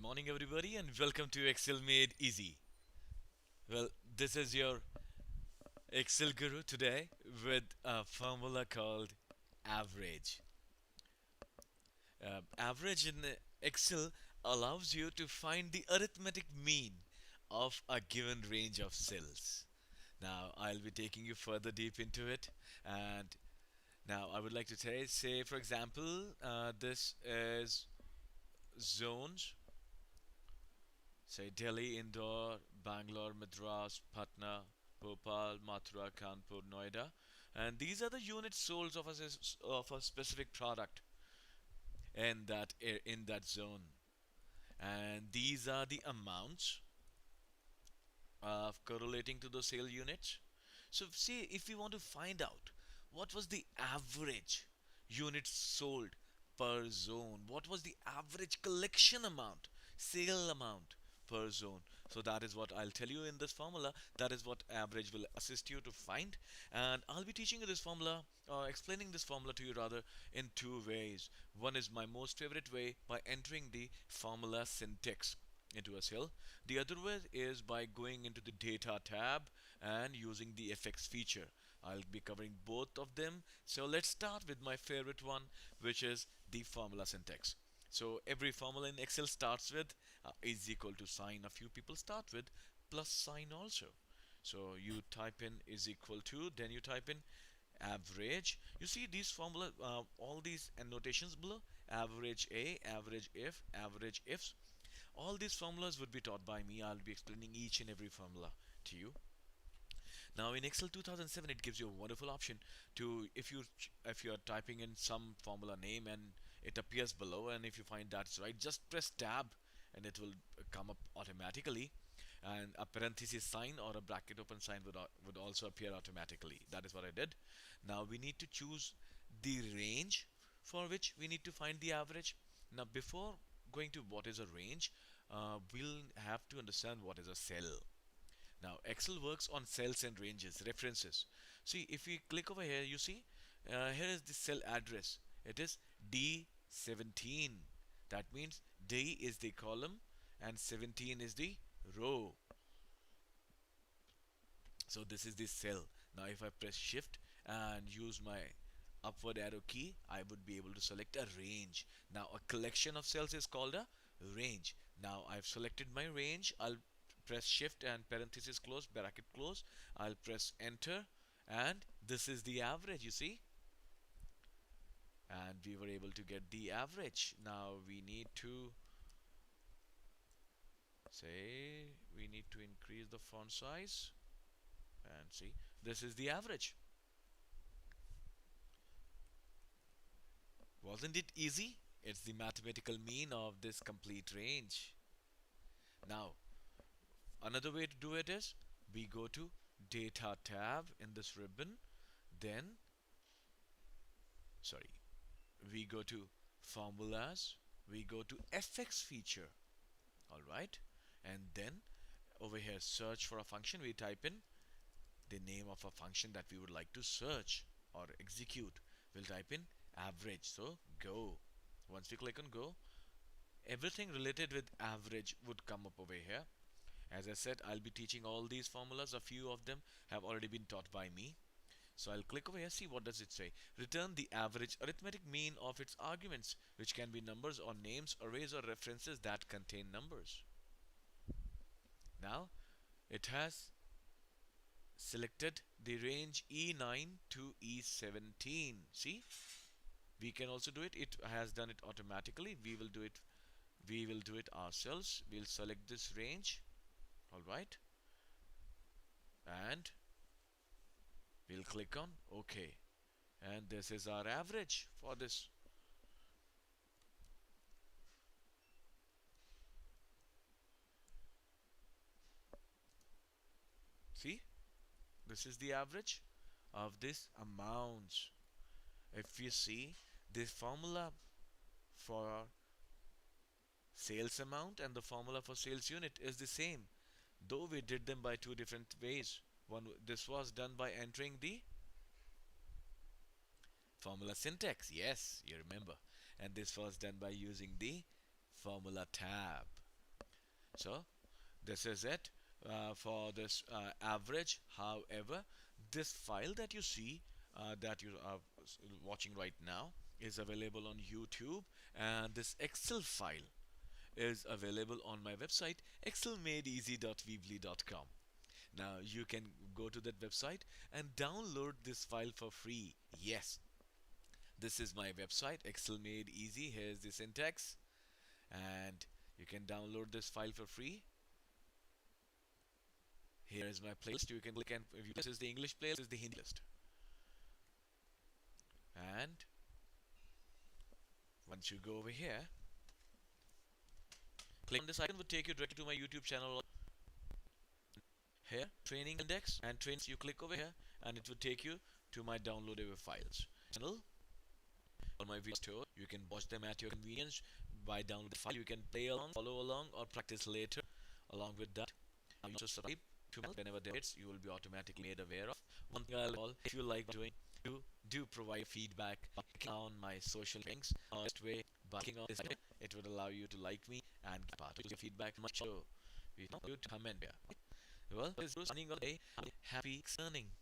morning, everybody, and welcome to Excel Made Easy. Well, this is your Excel guru today with a formula called average. Average in Excel allows you to find the arithmetic mean of a given range of cells. Now, I'll be taking you further deep into it, and now I would like to say for example, this is zones. Say Delhi, Indore, Bangalore, Madras, Patna, Bhopal, Mathura, Kanpur, Noida, and these are the unit sold of of a specific product in that zone, and these are the amounts of correlating to the sale units. So see, if we want to find out what was the average units sold per zone, what was the average collection amount, sale amount per zone. So that is what I'll tell you in this formula. That is what average will assist you to find. And I'll be teaching you this formula, explaining this formula to you rather in two ways. One is my most favorite way by entering the formula syntax into a cell. The other way is by going into the data tab and using the FX feature. I'll be covering both of them. So let's start with my favorite one, which is the formula syntax. So every formula in Excel starts with is equal to sign. A few people start with plus sign also. So you type in is equal to, then you type in average. You see these formula, all these annotations below: average A, average if, average ifs. All these formulas would be taught by me. I'll be explaining each and every formula to you. Now in Excel 2007, it gives you a wonderful option to, if you are typing in some formula name and it appears below, and if you find that's right, just press tab and it will come up automatically, and a parenthesis sign or a bracket open sign would also appear automatically. That is what I did. Now we need to choose the range for which we need to find the average. Now before going to what is a range, we'll have to understand what is a cell. Now Excel works on cells and ranges, references. See, if we click over here, you see here is the cell address. It is D17. That means D is the column and 17 is the row. So this is the cell. Now if I press shift and use my upward arrow key, I would be able to select a range. Now a collection of cells is called a range. Now I've selected my range. I'll press shift and parenthesis close, bracket close. I'll press enter, and this is the average, you see, and we were able to get the average. Now we need to increase the font size, and see, this is the average. Wasn't it easy? It's the mathematical mean of this complete range. Now another way to do it is we go to data tab in this ribbon, then sorry, we go to formulas, we go to FX feature, alright, and then over here search for a function. We type in the name of a function that we would like to search or execute. We'll type in average, so go. Once we click on go, everything related with average would come up over here. As I said, I'll be teaching all these formulas. A few of them have already been taught by me. So I'll click over here, see what does it say. Return the average arithmetic mean of its arguments, which can be numbers or names, arrays or references that contain numbers. Now it has selected the range E9 to E17. See, we can also do it. It has done it automatically. We will do it ourselves. We'll select this range, all right, and we'll click on OK, and this is our average for this. See, this is the average of this amounts. If you see, this formula for sales amount and the formula for sales unit is the same, though we did them by two different ways. This was done by entering the formula syntax, yes, you remember, and this was done by using the formula tab. So this is it for this average. However, this file that you see that you are watching right now is available on YouTube, and this Excel file is available on my website excelmadeeasy.weebly.com. Now you can go to that website and download this file for free. Yes, this is my website, Excel Made Easy. Here's the syntax, and you can download this file for free. Here is my playlist. You can click and view. This is the English playlist. This is the Hindi list. And once you go over here, click on this icon, would take you directly to my YouTube channel. Here, training index and trains. You click over here, and it will take you to my downloadable files. Channel, all my videos stored. You can watch them at your convenience by downloading the file. You can play along, follow along, or practice later. Along with that, you also subscribe to me. Whenever there is, you will be automatically made aware of. One thing I'll call, if you like doing, do provide feedback on my social links. Best way by clicking on this, it would allow you to like me and give part of your feedback. Much so, you to comment here. Well, this is running all day. Happy learning.